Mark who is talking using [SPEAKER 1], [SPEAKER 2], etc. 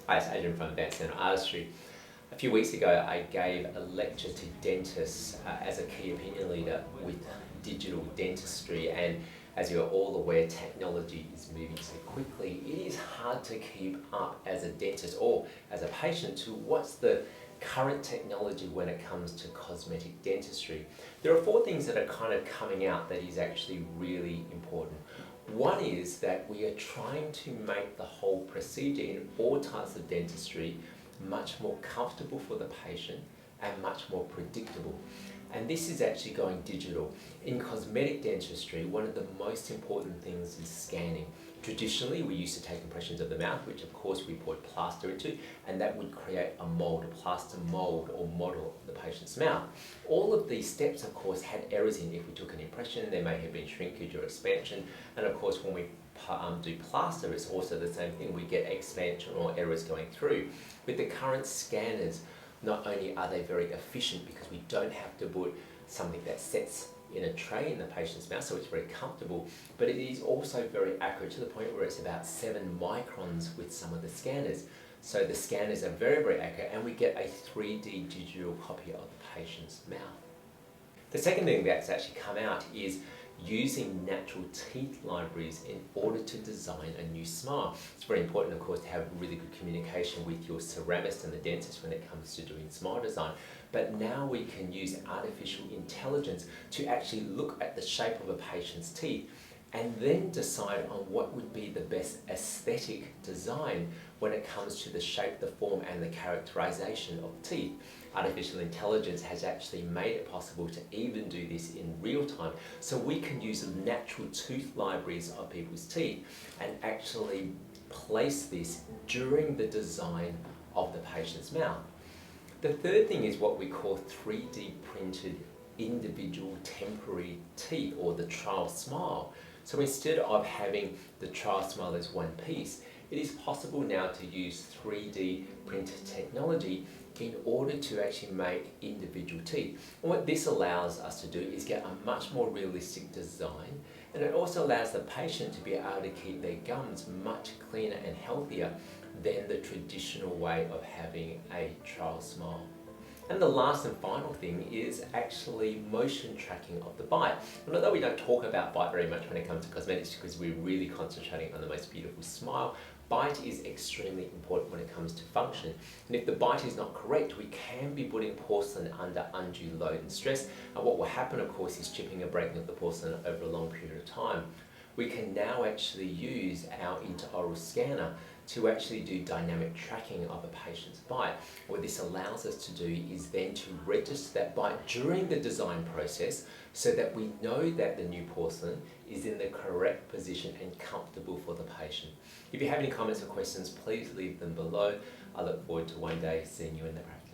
[SPEAKER 1] Hi, it's Adrian from Dental Artistry. A few weeks ago, I gave a lecture to dentists as a key opinion leader with digital dentistry, and as you're all aware, technology is moving so quickly. It is hard to keep up as a dentist or as a patient to what's the current technology when it comes to cosmetic dentistry. There are four things that are kind of coming out that is actually really important. One is that we are trying to make the whole procedure in all types of dentistry much more comfortable for the patient and much more predictable. And this is actually going digital. In cosmetic dentistry, one of the most important things is scanning. Traditionally, we used to take impressions of the mouth, which of course we poured plaster into, and that would create a mold, a plaster mold or model of the patient's mouth. All of these steps, of course, had errors in. If we took an impression, there may have been shrinkage or expansion, and of course, when we do plaster, it's also the same thing. We get expansion or errors going through. With the current scanners, not only are they very efficient because we don't have to put something that sets in a tray in the patient's mouth, so it's very comfortable, but it is also very accurate to the point where it's about 7 microns with some of the scanners. So the scanners are very, very accurate, and we get a 3D digital copy of the patient's mouth. The second thing that's actually come out is using natural teeth libraries in order to design a new smile. It's very important, of course, to have really good communication with your ceramist and the dentist when it comes to doing smile design. But now we can use artificial intelligence to actually look at the shape of a patient's teeth and then decide on what would be the best aesthetic design when it comes to the shape, the form and the characterization of teeth. Artificial intelligence has actually made it possible to even do this in real time. So we can use natural tooth libraries of people's teeth and actually place this during the design of the patient's mouth. The third thing is what we call 3D printed individual temporary teeth, or the trial smile. So instead of having the trial smile as one piece, it is possible now to use 3D printed technology in order to actually make individual teeth. And what this allows us to do is get a much more realistic design, and it also allows the patient to be able to keep their gums much cleaner and healthier than the traditional way of having a trial smile. And the last and final thing is actually motion tracking of the bite. And although we don't talk about bite very much when it comes to cosmetics because we're really concentrating on the most beautiful smile, bite is extremely important when it comes to function. And if the bite is not correct, we can be putting porcelain under undue load and stress. And what will happen, of course, is chipping and breaking of the porcelain over a long period of time. We can now actually use our intraoral scanner to actually do dynamic tracking of a patient's bite. What this allows us to do is then to register that bite during the design process so that we know that the new porcelain is in the correct position and comfortable for the patient. If you have any comments or questions, please leave them below. I look forward to one day seeing you in the practice.